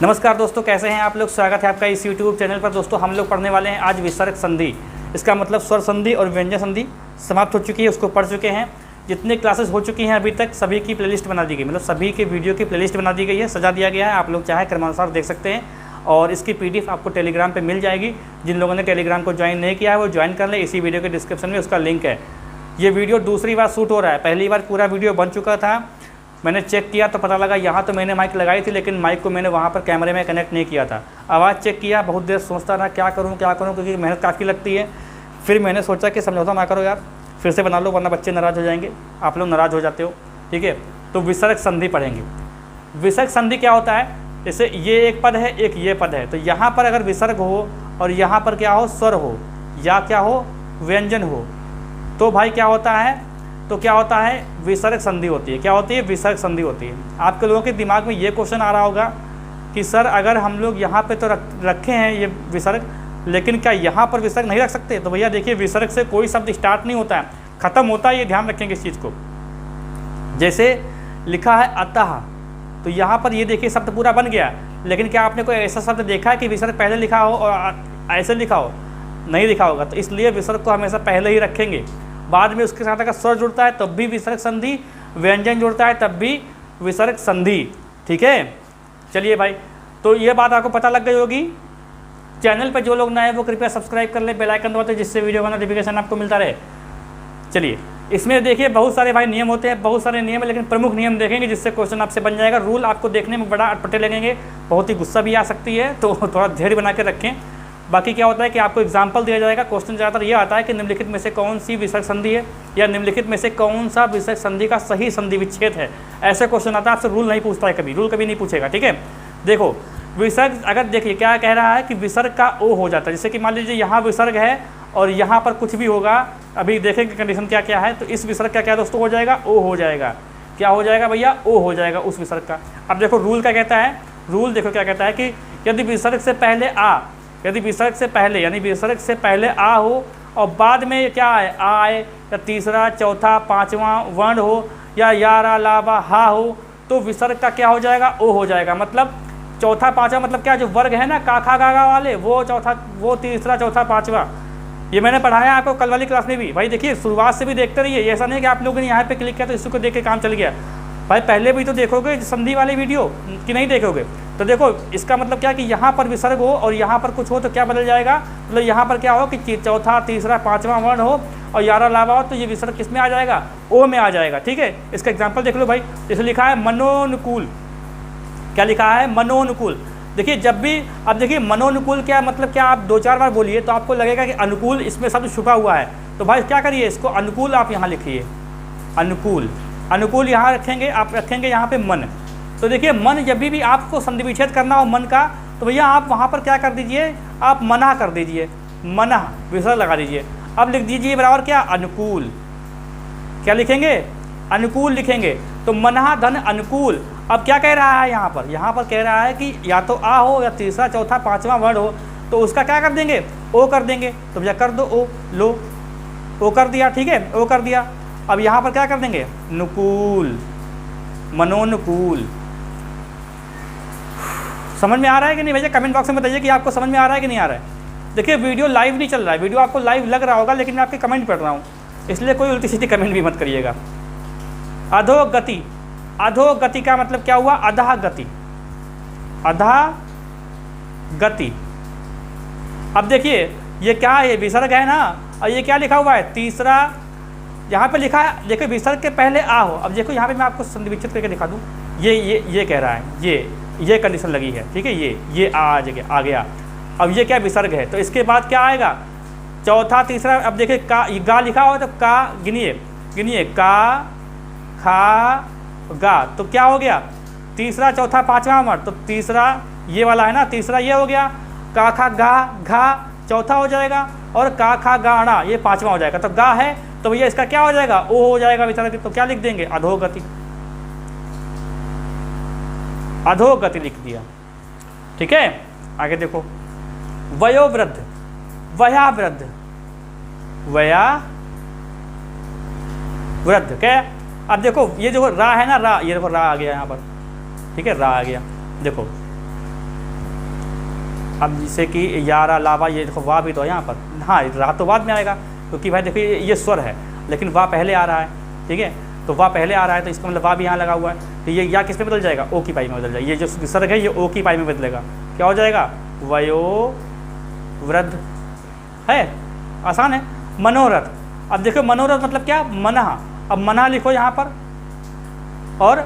नमस्कार दोस्तों, कैसे हैं आप लोग। स्वागत है आपका इस YouTube चैनल पर। दोस्तों हम लोग पढ़ने वाले हैं आज विसर्ग संधि। इसका मतलब स्वर संधि और व्यंजन संधि समाप्त हो चुकी है, उसको पढ़ चुके हैं। जितने क्लासेस हो चुकी हैं अभी तक सभी की प्लेलिस्ट बना दी गई, मतलब सभी के वीडियो की प्लेलिस्ट बना दी गई है, सजा दिया गया है। आप लोग चाहे क्रमानुसार देख सकते हैं और इसकी PDF आपको टेलीग्राम पर मिल जाएगी। जिन लोगों ने टेलीग्राम को ज्वाइन नहीं किया है वो ज्वाइन कर ले, इसी वीडियो के डिस्क्रिप्शन में उसका लिंक है। ये वीडियो दूसरी बार शूट हो रहा है, पहली बार पूरा वीडियो बन चुका था। मैंने चेक किया तो पता लगा यहाँ तो मैंने माइक लगाई थी, लेकिन माइक को मैंने वहाँ पर कैमरे में कनेक्ट नहीं किया था। आवाज़ चेक किया, बहुत देर सोचता रहा क्या करूँ क्योंकि मेहनत काफ़ी लगती है। फिर मैंने सोचा कि समझौता ना करो यार, फिर से बना लो वरना बच्चे नाराज़ हो जाएंगे, आप लोग नाराज़ हो जाते हो। ठीक है, तो विसर्ग संधि पढ़ेंगे। विसर्ग संधि क्या होता है, जैसे ये एक पद है, एक ये पद है, तो यहाँ पर अगर विसर्ग हो और यहाँ पर क्या हो, स्वर हो या क्या हो, व्यंजन हो, तो भाई क्या होता है, तो क्या होता है, विसर्ग संधि होती है। क्या होती है, विसर्ग संधि होती है। आपके लोगों के दिमाग में ये क्वेश्चन आ रहा होगा कि सर अगर हम लोग यहाँ पे तो रखे हैं ये विसर्ग, लेकिन क्या यहाँ पर विसर्ग नहीं रख सकते। तो भैया देखिए, विसर्ग से कोई शब्द स्टार्ट नहीं होता है, ख़त्म होता है, ये ध्यान रखेंगे इस चीज़ को। जैसे लिखा है अतः, तो यहाँ पर ये देखिए शब्द पूरा बन गया, लेकिन क्या आपने कोई ऐसा शब्द देखा है कि विसर्ग पहले लिखा हो और ऐसे लिखा हो, नहीं लिखा होगा। तो इसलिए विसर्ग को हमेशा पहले ही रखेंगे। बाद में उसके साथ अगर स्वर जुड़ता है तब भी विसर्ग संधि, व्यंजन जुड़ता है तब भी विसर्ग संधि। ठीक है, चलिए भाई, तो ये बात आपको पता लग गई होगी। चैनल पर जो लोग नए हैं वो कृपया सब्सक्राइब कर ले, बेल आइकन दबाते, जिससे वीडियो का नोटिफिकेशन आपको मिलता रहे। चलिए, इसमें देखिए बहुत सारे भाई नियम होते हैं, बहुत सारे नियम है, लेकिन प्रमुख नियम देखेंगे जिससे क्वेश्चन आपसे बन जाएगा। रूल आपको देखने में बड़ा अटपटे लगेंगे, बहुत ही गुस्सा भी आ सकती है, तो थोड़ा धैर्य बना के रखें। बाकी क्या होता है कि आपको एग्जाम्पल दिया जाएगा। क्वेश्चन ज़्यादातर ये आता है कि निम्नलिखित में से कौन सी विसर्ग संधि है, या निम्नलिखित में से कौन सा विसर्ग संधि का सही संधि विच्छेद है। ऐसे क्वेश्चन आता है, आपसे रूल नहीं पूछता है, कभी रूल कभी नहीं पूछेगा। ठीक है, देखो विसर्ग, अगर देखिए क्या कह रहा है कि विसर्ग का ओ हो जाता है। जैसे कि मान लीजिए यहाँ विसर्ग है और यहाँ पर कुछ भी होगा, अभी देखेंगे कंडीशन क्या क्या है। तो इस विसर्ग का क्या दोस्तों हो जाएगा, ओ हो जाएगा। क्या हो जाएगा भैया, ओ हो जाएगा उस विसर्ग का। अब देखो रूल क्या कहता है, रूल देखो क्या कहता है कि यदि विसर्ग से पहले आ, यदि विसर्ग से पहले यानी विसर्ग से पहले आ हो और बाद में क्या आए, आ आए, या तीसरा चौथा पांचवा वर्ण हो, या यारा लावा हा हो, तो विसर्ग का क्या हो जाएगा, ओ हो जाएगा। मतलब चौथा पांचवा मतलब क्या, जो वर्ग है ना का खा गा गा वाले, वो चौथा, वो तीसरा चौथा पांचवा। ये मैंने पढ़ाया आपको कल वाली क्लास में भी। भाई देखिए शुरुआत से भी देखते रहिए, ऐसा नहीं कि आप लोगों ने यहाँ पे क्लिक किया तो इसको देख के काम चल गया। भाई पहले भी तो देखोगे संधि वाली वीडियो कि नहीं देखोगे। तो देखो इसका मतलब क्या कि यहाँ पर विसर्ग हो और यहाँ पर कुछ हो तो क्या बदल जाएगा, मतलब यहाँ पर क्या हो कि चौथा तीसरा पांचवा वर्ण हो और यारा लावा हो, तो ये विसर्ग किस में आ जाएगा, ओ में आ जाएगा। ठीक है, इसका एग्जाम्पल देख लो भाई। जैसे लिखा है मनोनुकूल, क्या लिखा है, मनोनुकूल। देखिए जब भी, अब देखिए मनोनुकूल क्या मतलब, क्या आप दो चार बार बोलिए तो आपको लगेगा कि अनुकूल इसमें शब्द छुपा हुआ है। तो भाई क्या करिए, इसको अनुकूल आप यहाँ लिखिए, अनुकूल, अनुकूल यहाँ रखेंगे, आप रखेंगे यहाँ पे मन। तो देखिए मन, जब भी आपको संधि विच्छेद करना हो मन का, तो भैया आप वहाँ पर क्या कर दीजिए, आप मना कर दीजिए, मना विसर्ग लगा दीजिए। अब लिख दीजिए बराबर क्या, अनुकूल। क्या लिखेंगे, अनुकूल लिखेंगे। तो मना धन अनुकूल। अब क्या कह रहा है यहाँ पर, यहाँ पर कह रहा है कि या तो आ हो या तीसरा चौथा पांचवा वर्ण हो, तो उसका क्या कर देंगे, ओ कर देंगे। तो भैया कर दो ओ, लो ओ कर दिया। ठीक है, ओ कर दिया। अब यहाँ पर क्या कर देंगे, नुकूल, मनोनुकूल। समझ में आ रहा है कि नहीं भैया, कमेंट बॉक्स में बताइए कि आपको समझ में आ रहा है कि नहीं आ रहा है। देखिए वीडियो लाइव नहीं चल रहा है, वीडियो आपको लाइव लग रहा होगा, लेकिन मैं आपके कमेंट पढ़ रहा हूँ, इसलिए कोई उल्टी सीधी कमेंट भी मत करिएगा। अधोगति, अधोगति का मतलब क्या हुआ, अधः गति, अधः गति। अब देखिए ये क्या है, ये विसर्ग है ना, और ये क्या लिखा हुआ है, तीसरा, यहाँ पे लिखा है देखो विसर्ग के पहले आ हो। अब देखो यहाँ पे मैं आपको संधि विच्छेद करके दिखा दूँ, ये कह रहा है, ये कंडीशन लगी है। ठीक है, ये आ गया। अब ये क्या विसर्ग है, तो इसके बाद क्या आएगा, चौथा तीसरा। अब देखिए का, गा लिखा हो तो का गिनिए का खा गा, तो क्या हो गया, तीसरा चौथा पांचवा वर्ण। तो तीसरा ये वाला है ना, तीसरा ये हो गया, का खा गा घा चौथा हो जाएगा, और का खा गाणा ये पांचवा हो जाएगा। तो गा है तो भैया इसका क्या हो जाएगा, ओ हो जाएगा विसर्ग। तो क्या लिख देंगे, अधोगति, अधोगति लिख दिया। ठीक है, आगे देखो, वयोवृद्ध, वयावृद्ध, वया वृद्ध। क्या, अब देखो ये जो रा है ना, रा, ये देखो रा आ गया यहाँ पर। ठीक है, रा आ गया। देखो अब जैसे कि यारा लावा, ये देखो वाह भी तो है यहाँ पर, हाँ रा तो बाद में आएगा क्योंकि भाई देखो ये स्वर है लेकिन वाह पहले आ रहा है, ठीक है। तो वाह पहले आ रहा है तो इसका मतलब वाह भी यहाँ लगा हुआ है, तो ये या किस में बदल जाएगा, ओ की पाई में बदल जाएगा। ये जो विसर्ग है ये ओ की पाई में बदलेगा, क्या हो जाएगा, वयो वृद्ध है, आसान है। मनोरथ, अब देखो मनोरथ मतलब क्या, मनहा, अब मनहा लिखो यहाँ पर और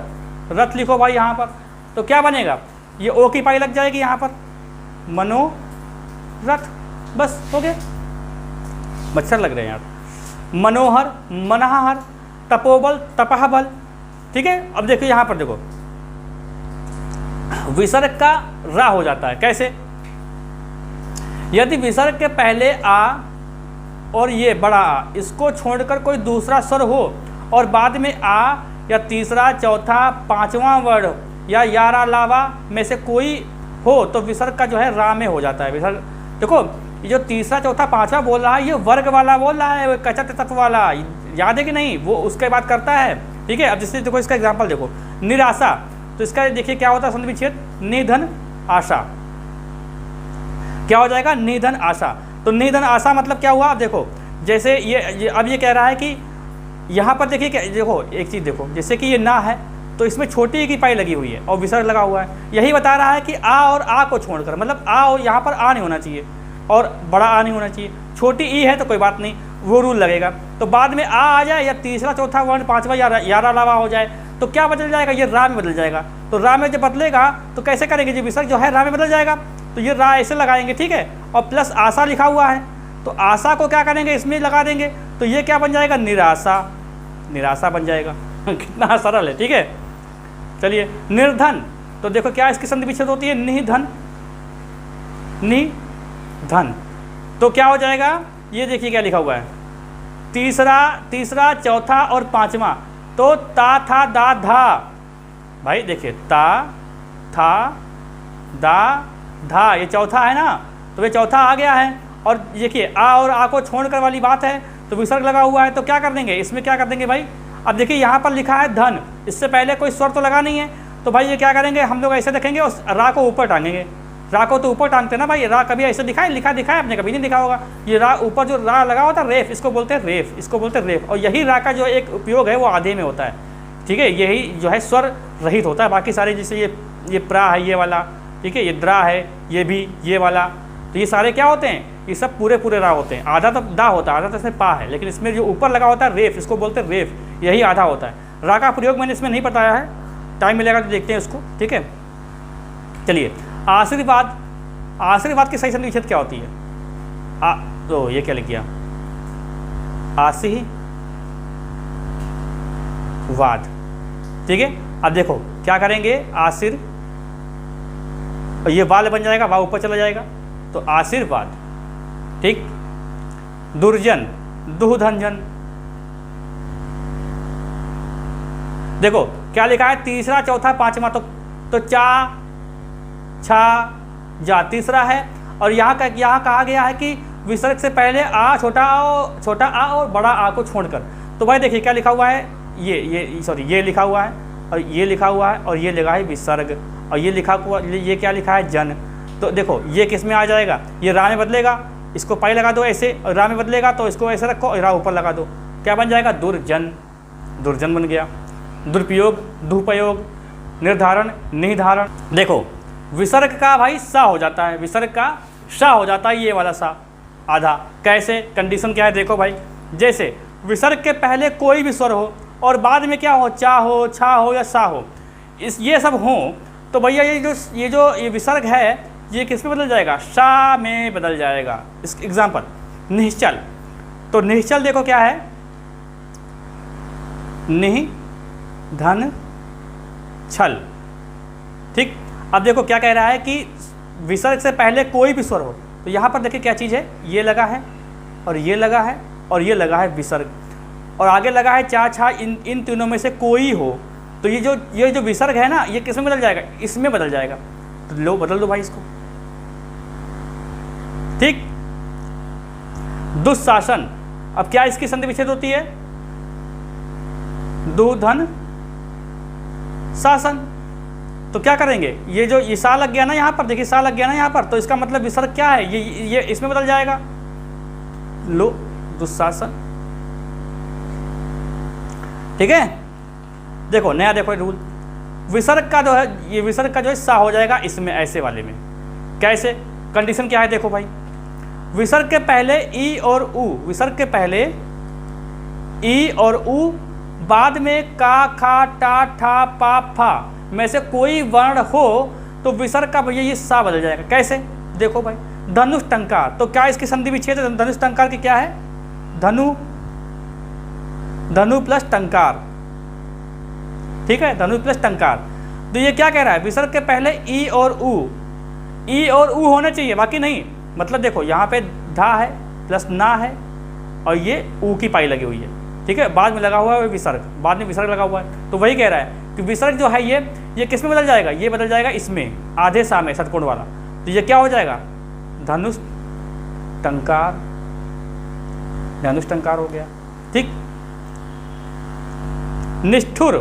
रथ लिखो भाई यहाँ पर, तो क्या बनेगा, ये ओ की पाई लग जाएगी यहाँ पर, मनोरथ, बस हो गया। मच्छर लग रहे हैं यार। मनोहर, मनहाहर, तपोबल, तपहबल, ठीक है। अब देखो यहाँ पर देखो विसर्ग का रा हो जाता है, कैसे, यदि विसर्ग के पहले आ और ये बड़ा आ, इसको छोड़कर कोई दूसरा स्वर हो और बाद में आ या तीसरा चौथा पांचवा वर्ण या यारा लावा में से कोई हो तो विसर्ग का जो है रा में हो जाता है। विसर्ग देखो ये जो तीसरा चौथा पांचवा बोल रहा है ये वर्ग वाला बोल रहा है, कचत तत्व वाला, याद है कि नहीं, वो उसके बात करता है, ठीक है। अब जैसे देखो इसका एग्जाम्पल देखो, निराशा, तो इसका देखिए क्या होता है संधि विच्छेद, निधन आशा, क्या हो जाएगा, निधन आशा। तो निधन आशा मतलब क्या हुआ, अब देखो जैसे ये अब ये कह रहा है कि यहाँ पर देखिए क्या, देखो एक चीज़ देखो, जैसे कि ये ना है तो इसमें छोटी ई की पाई लगी हुई है और विसर्ग लगा हुआ है, यही बता रहा है कि आ और आ को छोड़कर, मतलब आ और यहाँ पर आ नहीं होना चाहिए और बड़ा आ नहीं होना चाहिए, छोटी ई है तो कोई बात नहीं, वो रूल लगेगा। तो बाद में आ जाए या तीसरा चौथा वर्ण पांचवा यारा लावा हो जाए तो क्या बदल जाएगा, ये रा में बदल जाएगा। तो रा में जब बदलेगा तो कैसे करेंगे, जो विसर्ग जो है रा में बदल जाएगा, तो ये रा ऐसे लगाएंगे, ठीक है। और प्लस आशा लिखा हुआ है तो आशा को क्या करेंगे, इसमें लगा देंगे, तो ये क्या बन जाएगा, निराशा, निराशा बन जाएगा कितना सरल है, ठीक है। चलिए निर्धन, तो देखो क्या इसकी संधि विच्छेद होती है, निधन, निधन, तो क्या हो जाएगा, ये देखिए क्या लिखा हुआ है, तीसरा चौथा और पांचवा, तो ता था दा धा, भाई देखिए ता था दा धा, ये चौथा है ना, तो ये चौथा आ गया है। और देखिए आ और आ को छोड़कर वाली बात है तो विसर्ग लगा हुआ है, तो क्या कर देंगे, इसमें क्या कर देंगे भाई, अब देखिए यहाँ पर लिखा है धन, इससे पहले कोई स्वर तो लगा नहीं है, तो भाई ये क्या करेंगे, हम लोग ऐसे देखेंगे और रा को ऊपर टांगेंगे, रा को तो ऊपर टांगते ना भाई, रा कभी ऐसे दिखाए, दिखाए आपने कभी नहीं दिखा होगा, ये रा ऊपर जो रा लगा होता है रेफ, इसको बोलते हैं रेफ, इसको बोलते हैं रेफ। और यही रा का जो एक उपयोग है वो आधे में होता है, ठीक है, यही जो है स्वर रहित होता है, बाकी सारे जैसे ये प्रा है ये वाला, ठीक है, ये द्रा है ये भी, ये वाला, तो ये सारे क्या होते हैं, ये सब पूरे रा होते हैं, आधा तो दा होता है, आधा तो इसमें पा है, लेकिन इसमें जो ऊपर लगा होता है रेफ, इसको बोलते हैं रेफ, यही आधा होता है। रा का प्रयोग मैंने इसमें नहीं बताया है, टाइम मिलेगा तो देखते हैं उसको, ठीक है। चलिए आशीर्वाद, आशीर्वाद की सही संधि विच्छेद क्या होती है, तो ये क्या लिख गया, आशीर्वाद, ठीक है। अब देखो क्या करेंगे, आशीर और ये वाल बन जाएगा, वाह ऊपर चला जाएगा, तो आशीर्वाद, ठीक। दुर्जन, दुहधंजन, देखो क्या लिखा है, तीसरा चौथा पांचवा, तो चा छा जा तीसरा है, और यहाँ कहा गया है कि विसर्ग से पहले आ, छोटा आ और बड़ा आ को छोड़कर, तो भाई देखिए क्या लिखा हुआ है, ये लिखा हुआ है और ये लिखा हुआ है और ये लगा है विसर्ग, और ये लिखा हुआ, ये क्या लिखा है, जन, तो देखो ये किस में आ जाएगा, ये रा में बदलेगा, इसको पाई लगा दो ऐसे, और रा में बदलेगा तो इसको ऐसे रखो, रा ऊपर लगा दो, क्या बन जाएगा, दुर्जन, दुर्जन बन गया। दुरुपयोग, दुपयोग, निर्धारण, निधारण, देखो विसर्ग का भाई सा हो जाता है, विसर्ग का सा हो जाता है, ये वाला सा आधा, कैसे, कंडीशन क्या है, देखो भाई, जैसे विसर्ग के पहले कोई भी स्वर हो और बाद में क्या हो, चा हो, छा हो या सा हो, ये सब हो, तो भैया ये विसर्ग है ये किस में बदल जाएगा, सा में बदल जाएगा। इस एग्जाम्पल निश्चल, तो निश्चल देखो क्या है, निह धन छल, ठीक। अब देखो क्या कह रहा है कि विसर्ग से पहले कोई भी स्वर हो, तो यहाँ पर देखिए क्या चीज़ है, ये लगा है और ये लगा है और ये लगा है विसर्ग, और आगे लगा है चा छा, इन तीनों में से कोई हो, तो ये जो विसर्ग है ना, ये किस में बदल जाएगा, इसमें बदल जाएगा, तो लो बदल दो भाई इसको, ठीक। दुशासन, अब क्या इसकी संधि विच्छेद होती है, दुधन शासन, तो क्या करेंगे, ये जो ईसा लग गया ना यहाँ पर, देखिए सा लग गया ना यहाँ पर, तो इसका मतलब विसर्ग क्या है, ये इसमें बदल जाएगा, लो दुशासन। ठीक है, देखो नया देखो रूल, विसर्ग का जो है, ये विसर्ग का जो है सा हो जाएगा इसमें, ऐसे वाले में। कैसे, कंडीशन क्या है देखो भाई, विसर्ग के पहले ई और उ, विसर्ग के पहले ई और उ, बाद में का, खा, टा, ठा, पा, फा में से कोई वर्ण हो तो विसर्ग का भैया ये सा बदल जाएगा। कैसे, देखो भाई, धनुष टंकार, तो क्या इसकी संधि विच्छेद है, धनुष टंकार की क्या है, धनु, धनु प्लस टंकार। ठीक है, धनु प्लस टंकार। तो ये क्या कह रहा है, विसर्ग के पहले ई और उ, ई और उ होने चाहिए, बाकी नहीं। मतलब देखो यहाँ पे धा है प्लस ना है और ये ऊ की पाई लगी हुई है। ठीक है, बाद में लगा हुआ है विसर्ग, बाद में विसर्ग लगा हुआ है, तो वही कह रहा है कि विसर्ग जो है ये किस में बदल जाएगा, ये बदल जाएगा इसमें, आधे सा में, षटकोण वाला। तो ये क्या हो जाएगा, धनुष टंकार, धनुष टंकार हो गया। ठीक, निष्ठुर,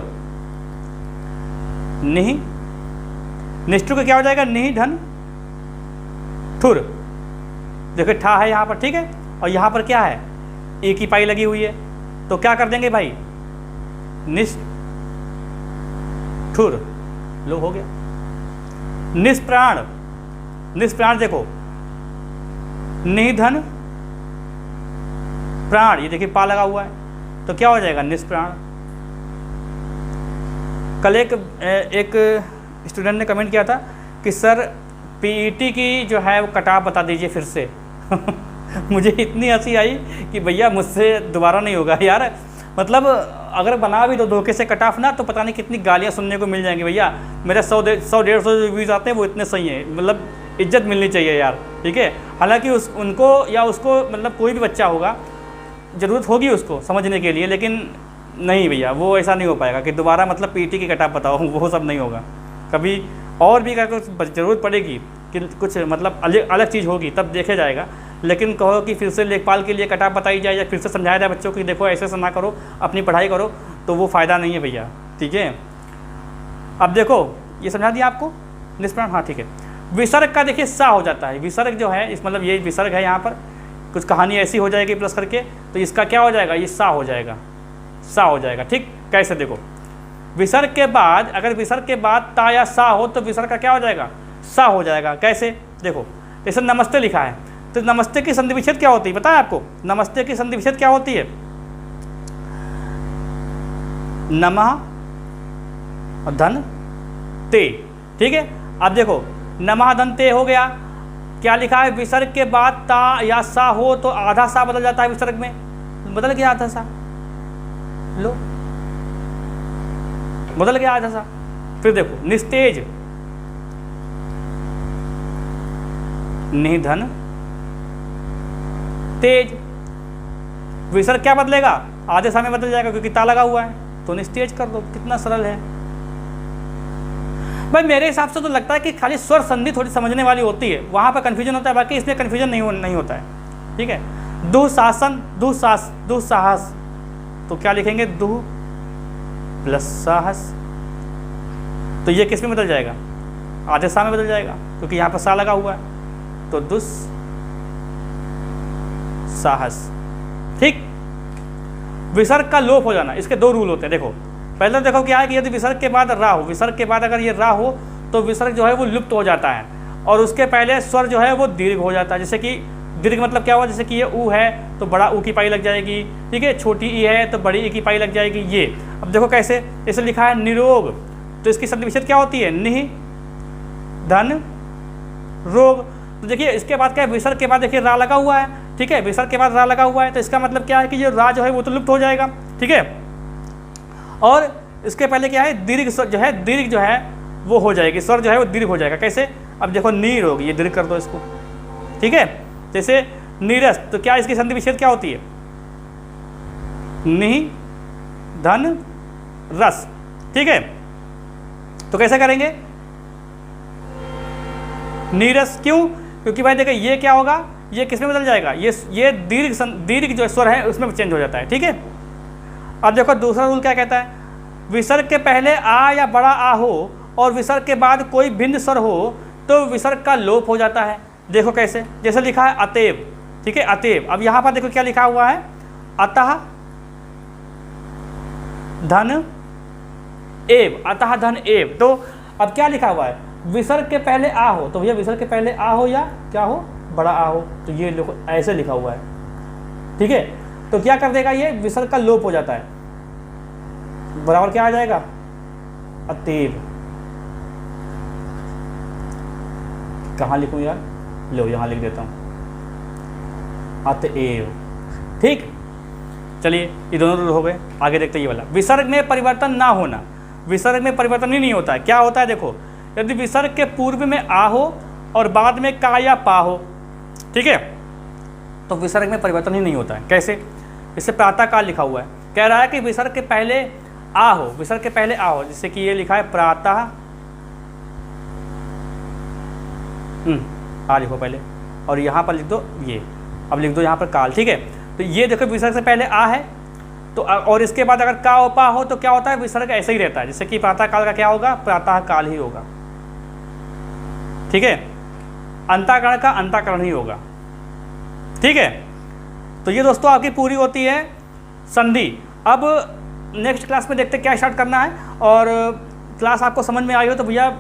निहि, निष्ठुर का क्या हो जाएगा, निहि धन ठुर, देखो ठा है यहाँ पर। ठीक है, और यहाँ पर क्या है, एक ही पाई लगी हुई है, तो क्या कर देंगे भाई, निष्ठुर, लो हो गया। निष्प्राण, निष्प्राण देखो, निधन प्राण, ये देखिए पा लगा हुआ है, तो क्या हो जाएगा, निष्प्राण। कल एक स्टूडेंट ने कमेंट किया था कि सर पीईटी की जो है वो कटाव बता दीजिए फिर से। मुझे इतनी हंसी आई कि भैया मुझसे दोबारा नहीं होगा यार। मतलब अगर बना भी दो धोखे से कट ऑफ ना, तो पता नहीं कितनी गालियाँ सुनने को मिल जाएंगी भैया। मेरे 100-150 व्यूज़ आते हैं, वो इतने सही हैं, मतलब इज्जत मिलनी चाहिए यार। ठीक है, हालांकि उनको या उसको, मतलब कोई भी बच्चा होगा, ज़रूरत होगी उसको समझने के लिए, लेकिन नहीं भैया वो ऐसा नहीं हो पाएगा कि दोबारा मतलब पीटी की कट ऑफ बताओ, वो सब नहीं होगा कभी। और भी अगर कुछ ज़रूरत पड़ेगी कि कुछ मतलब अलग चीज़ होगी तब देखे जाएगा, लेकिन कहो कि फिर से लेखपाल के लिए कटाव बताई जाए या फिर से समझाया जाए बच्चों की देखो ऐसे से ना करो, अपनी पढ़ाई करो, तो वो फ़ायदा नहीं है भैया। ठीक है, अब देखो ये समझा दिया आपको निष्प्राण। हाँ ठीक है, विसर्ग का देखिए सा हो जाता है। विसर्ग जो है इस मतलब ये विसर्ग है, यहाँ पर कुछ कहानी ऐसी हो जाएगी प्लस करके, तो इसका क्या हो जाएगा, ये सा हो जाएगा, सा हो जाएगा। ठीक, कैसे देखो, विसर्ग के बाद, अगर विसर्ग के बाद ता या सा हो तो विसर्ग का क्या हो जाएगा, सा हो जाएगा। कैसे देखो, जैसे नमस्ते लिखा है, तो नमस्ते की संधि विच्छेद क्या होती है पता है आपको, नमस्ते की संधि विच्छेद क्या होती है, नमः और धन ते। ठीक है, अब देखो नमः धन ते हो गया, क्या लिखा है, विसर्ग के बाद ता या सा हो तो आधा सा बदल जाता है, विसर्ग में बदल गया आधा सा, लो बदल गया आधा सा। फिर देखो निस्तेज, निधन तेज, विसर्ग क्या बदलेगा, आधे सा में बदल जाएगा क्योंकि ता लगा हुआ है, तो निस्तेज कर दो, कितना सरल है भाई। मेरे हिसाब से तो लगता है कि खाली स्वर संधि थोड़ी समझने वाली होती है, वहां पर कंफ्यूजन होता है, बाकी इसमें कंफ्यूजन नहीं होता है। ठीक है, दुशासन, दुसाहस, तो क्या लिखेंगे, दु प्लस साहस, तो ये किस में बदल जाएगा, आधे सा में बदल जाएगा क्योंकि यहाँ पर सा लगा हुआ है, तो दुस साहस। ठीक, विसर्ग का लोप हो जाना, इसके दो रूल होते हैं। देखो पहले देखो क्या है कि यदि विसर्ग के बाद रा हो, विसर्ग के बाद अगर ये रा हो तो विसर्ग जो है वो लुप्त हो जाता है, और उसके पहले स्वर जो है वो दीर्घ हो जाता है। जैसे कि दीर्घ मतलब क्या हुआ, जैसे कि ये ऊ है तो बड़ा ऊ की पाई लग जाएगी, ठीक है, छोटी ई है तो बड़ी ई की पाई लग जाएगी। ये अब देखो कैसे, जैसे लिखा है निरोग, तो इसकी संधि विच्छेद क्या होती है, निहि धन रोग। तो देखिए इसके बाद क्या है, विसर्ग के बाद देखिए रा लगा हुआ है, ठीक है, विसर्ग के बाद रा लगा हुआ है, तो इसका मतलब क्या है कि ये रा जो है वो तो लुप्त हो जाएगा। ठीक है, और इसके पहले क्या है, दीर्घ जो है वो हो जाएगी, स्वर जो है वो दीर्घ हो जाएगा। कैसे, अब देखो नीरोग, ये दीर्घ कर दो इसको। ठीक है, जैसे नीरस, तो क्या इसकी संधि विच्छेद क्या होती है, नि धन रस। ठीक है, तो कैसे करेंगे, नीरस, क्यों, क्योंकि भाई देखो ये क्या होगा, ये किस में बदल जाएगा, ये दीर्घ जो स्वर है उसमें चेंज हो जाता है। ठीक है, अब देखो दूसरा रूल क्या कहता है, विसर्ग के पहले आ या बड़ा आ हो और विसर्ग के बाद कोई भिन्न स्वर हो तो विसर्ग का लोप हो जाता है। देखो कैसे, जैसे लिखा है अतएव, ठीक है, अतएव। अब यहाँ पर देखो क्या लिखा हुआ है, अतः धन एव, अतः धन एव। तो अब क्या लिखा हुआ है, विसर्ग के पहले आ हो, तो भैया विसर्ग के पहले आ हो या क्या हो, बड़ा आ हो, तो ये ऐसे लिखा हुआ है, ठीक है। तो क्या कर देगा, ये विसर्ग का लोप हो जाता है, बराबर क्या आ जाएगा, अतएव। कहाँ लिखूं यार, लो यहाँ लिख देता हूं, अतएव, ठीक। चलिए ये दोनों हो गए, आगे देखते हैं ये वाला, विसर्ग में परिवर्तन ना होना। विसर्ग में परिवर्तन ही नहीं होता है, क्या होता है देखो, यदि विसर्ग के पूर्व में आ हो और बाद में का या पा हो, ठीक है, तो विसर्ग में परिवर्तन ही नहीं होता है। कैसे, इससे प्रातः काल लिखा हुआ है, कह रहा है कि विसर्ग के पहले आ हो, विसर्ग के पहले आ हो, जैसे कि ये लिखा है प्रातः, आ लिखो पहले, और यहाँ पर लिख दो ये, अब लिख दो यहाँ पर काल, ठीक है। तो ये देखो विसर्ग से पहले आ है, तो और इसके बाद अगर का और पा हो तो क्या होता है, विसर्ग ऐसे ही रहता है, जैसे कि प्रातः काल का क्या होगा, प्रातः काल ही होगा, ठीक है। अंताकरण का अंताकरण ही होगा, ठीक है। तो ये दोस्तों आपकी पूरी होती है संधि। अब नेक्स्ट क्लास में देखते क्या स्टार्ट करना है, और क्लास आपको समझ में आई हो तो भैया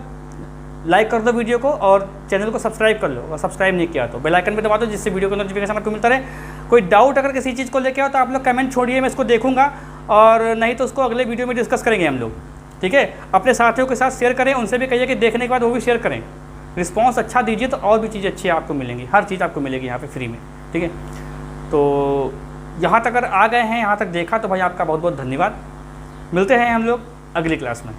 लाइक कर दो वीडियो को, और चैनल को सब्सक्राइब कर लो, और सब्सक्राइब नहीं किया तो बेल आइकन पे दबा दो, जिससे वीडियो का नोटिफिकेशन आपको मिलता रहे। कोई डाउट अगर किसी चीज़ को लेके हो तो आप लोग कमेंट छोड़िए, मैं इसको देखूंगा, और नहीं तो उसको अगले वीडियो में डिस्कस करेंगे हम लोग, ठीक है। अपने साथियों के साथ शेयर करें, उनसे भी कहिए कि देखने के बाद वो भी शेयर करें, रिस्पॉन्स अच्छा दीजिए तो और भी चीज़ें अच्छी आपको मिलेंगी, हर चीज़ आपको मिलेगी यहाँ पर फ्री में, ठीक है। तो यहाँ तक अगर आ गए हैं, यहाँ तक देखा, तो भाई आपका बहुत बहुत धन्यवाद। मिलते हैं हम लोग अगली क्लास में।